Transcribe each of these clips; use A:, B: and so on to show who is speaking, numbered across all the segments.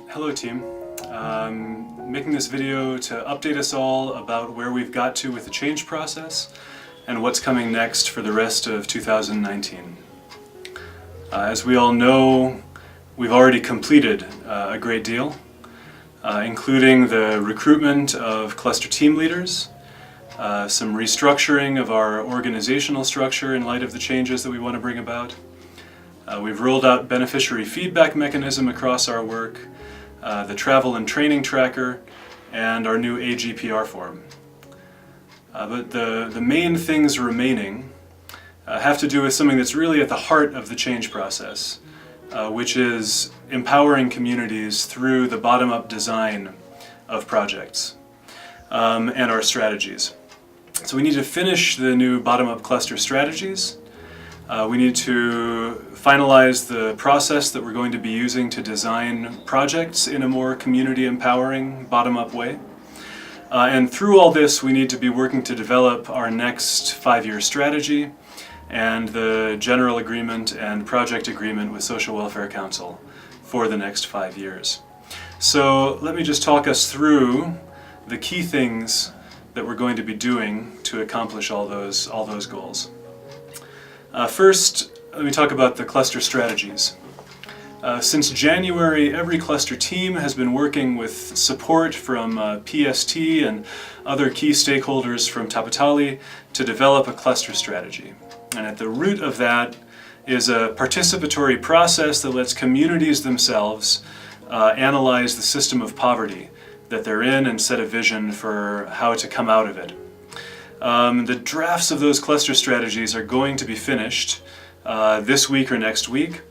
A: Hello team. Making this video to update us all about where we've got to with the change process and what's coming next for the rest of 2019. As we all know, we've already completed a great deal, including the recruitment of cluster team leaders, some restructuring of our organizational structure in light of the changes that we want to bring about. We've rolled out beneficiary feedback mechanism across our work, the travel and training tracker, and our new AGPR form. But the main things remaining have to do with something that's really at the heart of the change process, which is empowering communities through the bottom-up design of projects and our strategies. So we need to finish the new bottom-up cluster strategies. We need to finalize the process that we're going to be using to design projects in a more community-empowering, bottom-up way. And through all this, we need to be working to develop our next 5-year strategy and the general agreement and project agreement with Social Welfare Council for the next 5 years. So let me just talk us through the key things that we're going to be doing to accomplish all those goals. First, let me talk about the cluster strategies. Since January, every cluster team has been working with support from PST and other key stakeholders from Tapatali to develop a cluster strategy. And at the root of that is a participatory process that lets communities themselves analyze the system of poverty that they're in and set a vision for how to come out of it. The drafts of those cluster strategies are going to be finished this week or next week,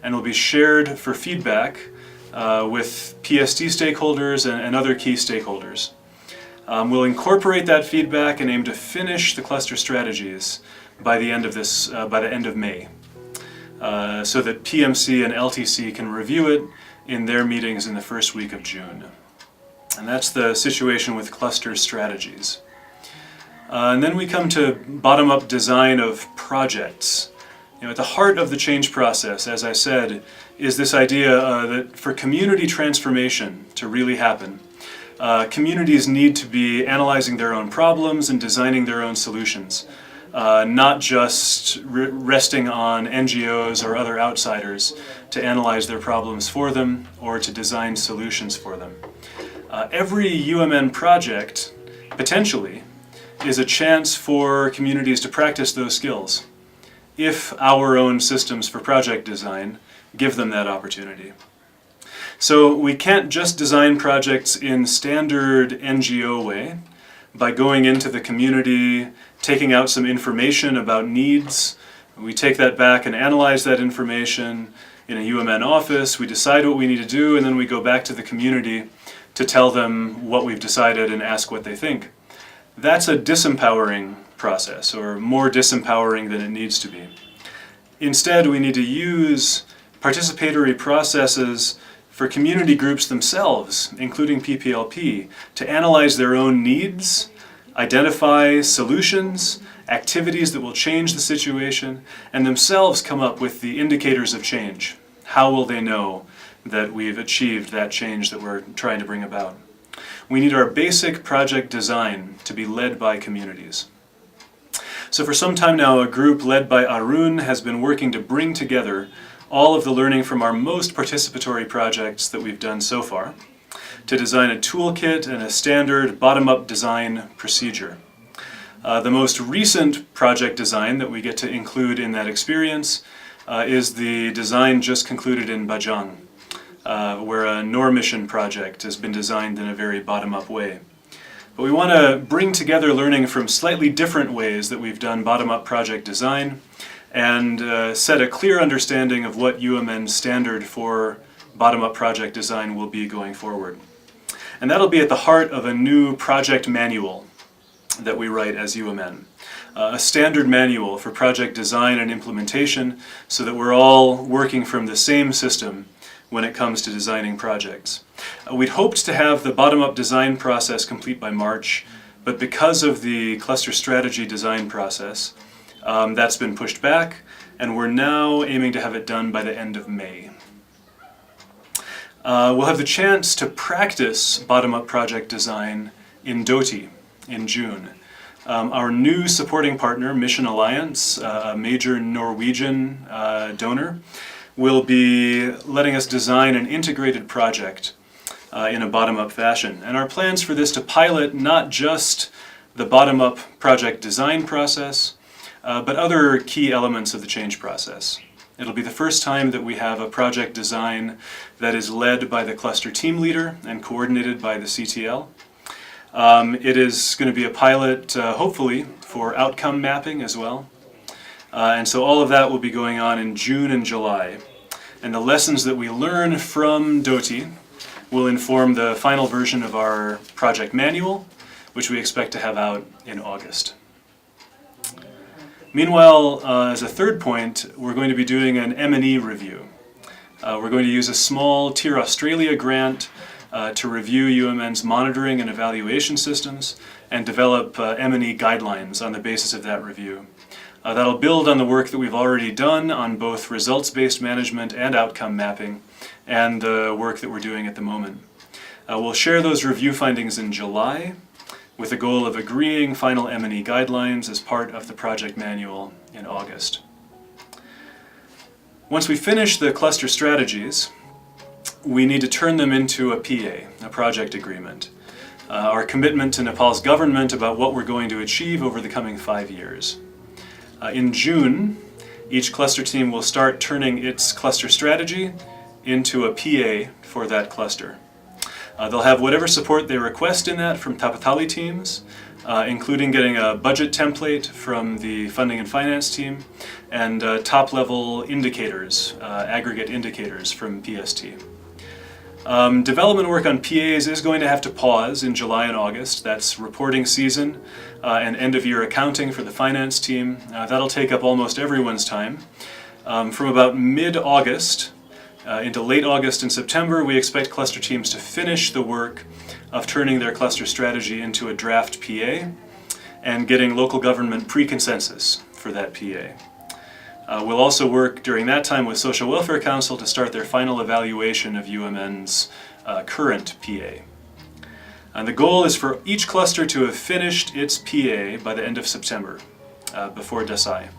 A: and will be shared for feedback with PST stakeholders and other key stakeholders. We'll incorporate that feedback and aim to finish the cluster strategies by the end of May, so that PMC and LTC can review it in their meetings in the first week of June. And that's the situation with cluster strategies. And then we come to bottom-up design of projects. At the heart of the change process, as I said, is this idea that for community transformation to really happen, communities need to be analyzing their own problems and designing their own solutions, not just resting on NGOs or other outsiders to analyze their problems for them or to design solutions for them. Every UMN project, potentially, is a chance for communities to practice those skills, if our own systems for project design give them that opportunity. So we can't just design projects in standard NGO way, by going into the community, taking out some information about needs. We take that back and analyze that information in a UMN office, we decide what we need to do, and then we go back to the community to tell them what we've decided and ask what they think. That's a disempowering process, or more disempowering than it needs to be. Instead, we need to use participatory processes for community groups themselves, including PPLP, to analyze their own needs, identify solutions, activities that will change the situation, and themselves come up with the indicators of change. How will they know that we've achieved that change that we're trying to bring about? We need our basic project design to be led by communities. So for some time now, a group led by Arun has been working to bring together all of the learning from our most participatory projects that we've done so far, to design a toolkit and a standard bottom-up design procedure. The most recent project design that we get to include in that experience is the design just concluded in Bajang, where a NOR mission project has been designed in a very bottom-up way. But we want to bring together learning from slightly different ways that we've done bottom-up project design and set a clear understanding of what UMN's standard for bottom-up project design will be going forward. And that'll be at the heart of a new project manual that we write as UMN. A standard manual for project design and implementation so that we're all working from the same system when it comes to designing projects. We'd hoped to have the bottom-up design process complete by March, but because of the cluster strategy design process, that's been pushed back, and we're now aiming to have it done by the end of May. We'll have the chance to practice bottom-up project design in Doti in June. Our new supporting partner, Mission Alliance, a major Norwegian donor, will be letting us design an integrated project in a bottom-up fashion. And our plans for this to pilot not just the bottom-up project design process, but other key elements of the change process. It'll be the first time that we have a project design that is led by the cluster team leader and coordinated by the CTL. It is going to be a pilot, hopefully, for outcome mapping as well. And so all of that will be going on in June and July. And the lessons that we learn from Doti will inform the final version of our project manual, which we expect to have out in August. Meanwhile, as a third point, we're going to be doing an M&E review. We're going to use a small Tier Australia grant to review UMN's monitoring and evaluation systems and develop M&E guidelines on the basis of that review. That'll build on the work that we've already done on both results-based management and outcome mapping, and the work that we're doing at the moment. We'll share those review findings in July with the goal of agreeing final M&E guidelines as part of the project manual in August. Once we finish the cluster strategies, we need to turn them into a PA, a project agreement. Our commitment to Nepal's government about what we're going to achieve over the coming 5 years. In June, each cluster team will start turning its cluster strategy into a PA for that cluster. They'll have whatever support they request in that from Tapatali teams, including getting a budget template from the funding and finance team, and top-level indicators, aggregate indicators from PST. Development work on PAs is going to have to pause in July and August. That's reporting season and end-of-year accounting for the finance team. That'll take up almost everyone's time. From about mid-August into late August and September, we expect cluster teams to finish the work of turning their cluster strategy into a draft PA and getting local government pre-consensus for that PA. We'll also work during that time with Social Welfare Council to start their final evaluation of UMN's current PA. And the goal is for each cluster to have finished its PA by the end of September, before Dasai.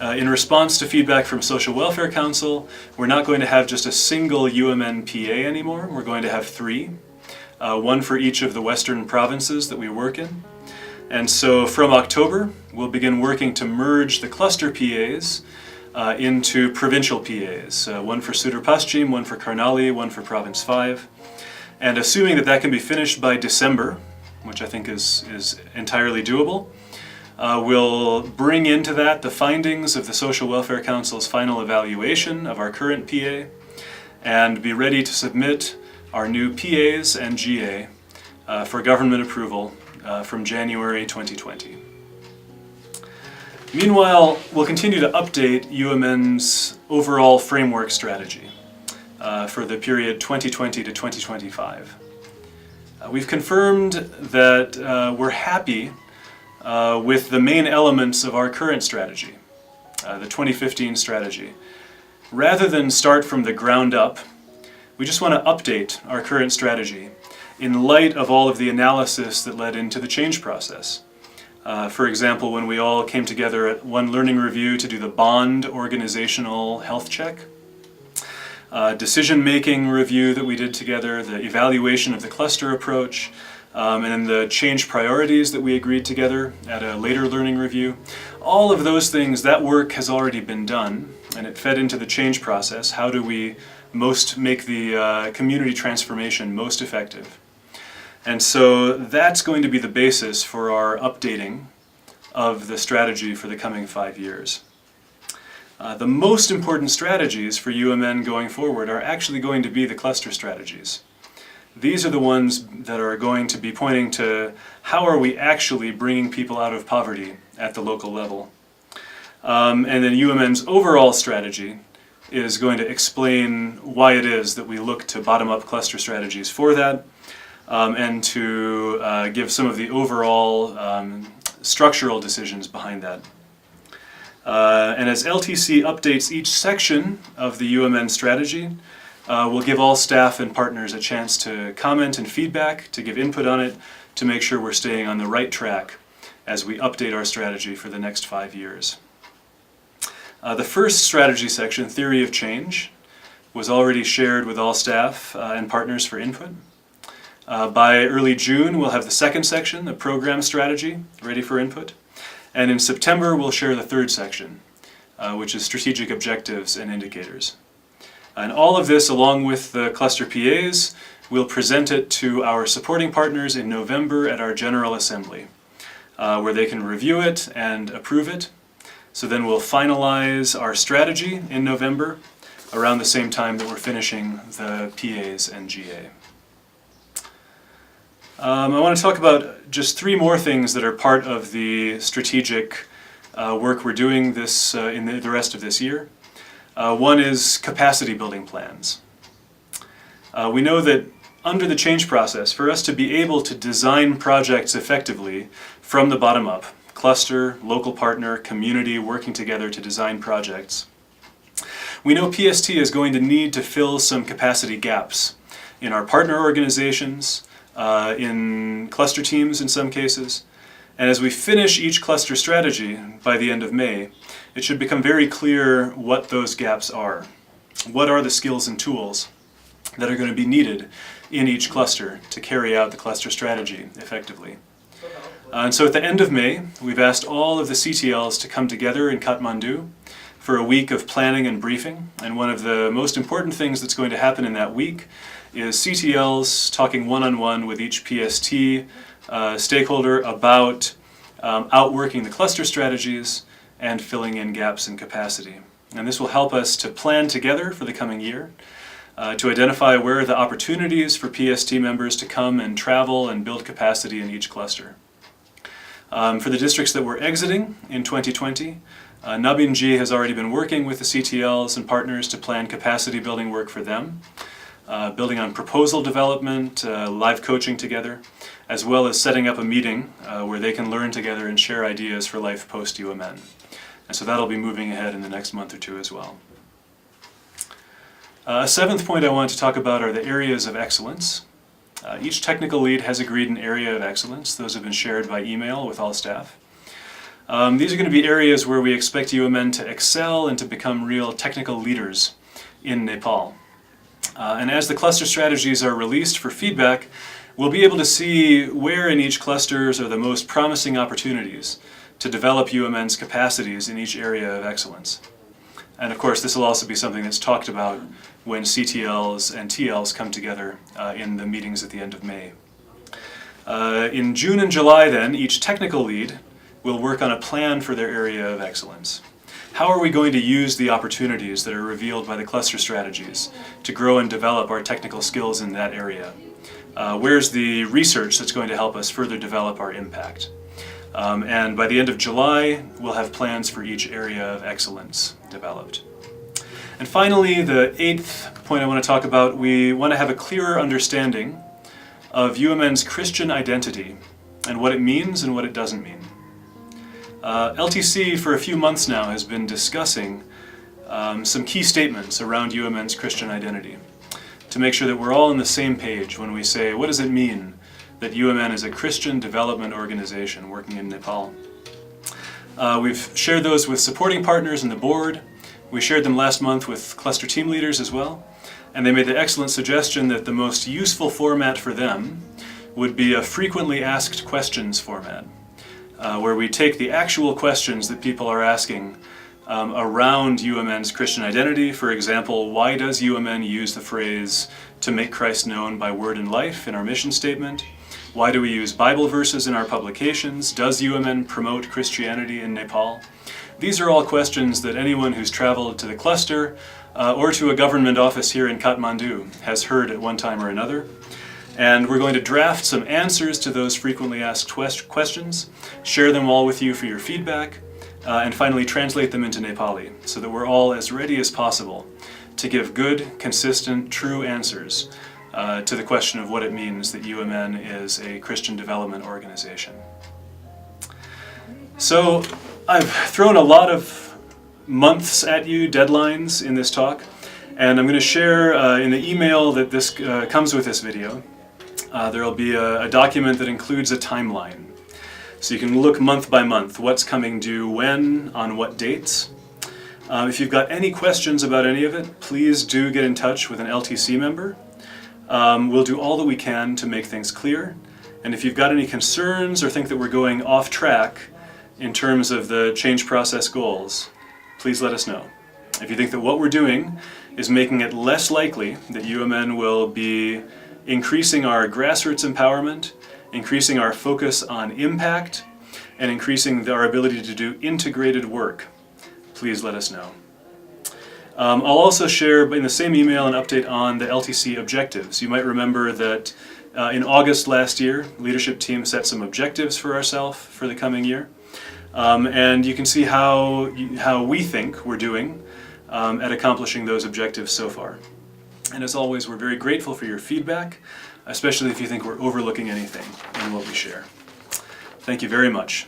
A: In response to feedback from Social Welfare Council, we're not going to have just a single UMN PA anymore. We're going to have 3, one for each of the western provinces that we work in. And so from October, we'll begin working to merge the cluster PAs into provincial PAs, one for Sudar Paschim, one for Karnali, one for Province 5. And assuming that that can be finished by December, which I think is entirely doable, we'll bring into that the findings of the Social Welfare Council's final evaluation of our current PA and be ready to submit our new PAs and GA for government approval from January 2020. Meanwhile, we'll continue to update UMN's overall framework strategy for the period 2020 to 2025. We've confirmed that we're happy with the main elements of our current strategy, the 2015 strategy. Rather than start from the ground up, we just want to update our current strategy in light of all of the analysis that led into the change process. For example, when we all came together at one learning review to do the bond organizational health check, decision-making review that we did together, the evaluation of the cluster approach, and then the change priorities that we agreed together at a later learning review. All of those things, that work has already been done, and it fed into the change process. How do we most make the community transformation most effective? And so that's going to be the basis for our updating of the strategy for the coming 5 years. The most important strategies for UMN going forward are actually going to be the cluster strategies. These are the ones that are going to be pointing to how are we actually bringing people out of poverty at the local level. And then UMN's overall strategy is going to explain why it is that we look to bottom-up cluster strategies for that, and to give some of the overall structural decisions behind that. And as LTC updates each section of the UMN strategy, we'll give all staff and partners a chance to comment and feedback, to give input on it, to make sure we're staying on the right track as we update our strategy for the next 5 years. The first strategy section, Theory of Change, was already shared with all staff and partners for input. By early June, we'll have the second section, the Program Strategy, ready for input. And in September, we'll share the third section, which is Strategic Objectives and Indicators. And all of this, along with the cluster PAs, we'll present it to our supporting partners in November at our General Assembly, where they can review it and approve it. So then we'll finalize our strategy in November, around the same time that we're finishing the PAs and GA. I want to talk about just 3 more things that are part of the strategic work we're doing this in the rest of this year. One is capacity building plans. We know that under the change process, for us to be able to design projects effectively from the bottom up, cluster, local partner, community working together to design projects, we know PST is going to need to fill some capacity gaps in our partner organizations, in cluster teams in some cases. And as we finish each cluster strategy by the end of May, it should become very clear what those gaps are. What are the skills and tools that are going to be needed in each cluster to carry out the cluster strategy effectively. And so at the end of May, we've asked all of the CTLs to come together in Kathmandu for a week of planning and briefing. And one of the most important things that's going to happen in that week is CTLs talking one-on-one with each PST stakeholder about outworking the cluster strategies and filling in gaps in capacity. And this will help us to plan together for the coming year, to identify where are the opportunities for PST members to come and travel and build capacity in each cluster. For the districts that we're exiting in 2020, Nabinji has already been working with the CTLs and partners to plan capacity building work for them, building on proposal development, live coaching together, as well as setting up a meeting where they can learn together and share ideas for life post-UMN. And so that'll be moving ahead in the next month or 2 as well. A 7th point I want to talk about are the areas of excellence. Each technical lead has agreed an area of excellence. Those have been shared by email with all staff. These are going to be areas where we expect UMN to excel and to become real technical leaders in Nepal. And as the cluster strategies are released for feedback, we'll be able to see where in each clusters are the most promising opportunities to develop UMN's capacities in each area of excellence. And of course, this will also be something that's talked about when CTLs and TLs come together in the meetings at the end of May. In June and July then, each technical lead will work on a plan for their area of excellence. How are we going to use the opportunities that are revealed by the cluster strategies to grow and develop our technical skills in that area? Where's the research that's going to help us further develop our impact? And by the end of July, we'll have plans for each area of excellence developed. And finally, the 8th point I want to talk about, we want to have a clearer understanding of UMN's Christian identity and what it means and what it doesn't mean. LTC for a few months now has been discussing some key statements around UMN's Christian identity to make sure that we're all on the same page when we say, what does it mean that UMN is a Christian development organization working in Nepal? We've shared those with supporting partners in the board. We shared them last month with cluster team leaders as well, and they made the excellent suggestion that the most useful format for them would be a frequently asked questions format, where we take the actual questions that people are asking around UMN's Christian identity. For example, why does UMN use the phrase "to make Christ known by word and life" in our mission statement? Why do we use Bible verses in our publications? Does UMN promote Christianity in Nepal? These are all questions that anyone who's traveled to the cluster or to a government office here in Kathmandu has heard at one time or another. And we're going to draft some answers to those frequently asked questions, share them all with you for your feedback, and finally translate them into Nepali so that we're all as ready as possible to give good, consistent, true answers to the question of what it means that UMN is a Christian development organization. So I've thrown a lot of months at you, deadlines in this talk, and I'm going to share in the email that this comes with this video. There will be a document that includes a timeline. So you can look month by month, what's coming due when, on what dates. If you've got any questions about any of it, please do get in touch with an LTC member. We'll do all that we can to make things clear. And if you've got any concerns or think that we're going off track in terms of the change process goals, please let us know. If you think that what we're doing is making it less likely that UMN will be increasing our grassroots empowerment, increasing our focus on impact, and increasing our ability to do integrated work, please let us know. I'll also share in the same email an update on the LTC objectives. You might remember that in August last year, leadership team set some objectives for ourselves for the coming year. And you can see how we think we're doing at accomplishing those objectives so far. And as always, we're very grateful for your feedback, especially if you think we're overlooking anything in what we share. Thank you very much.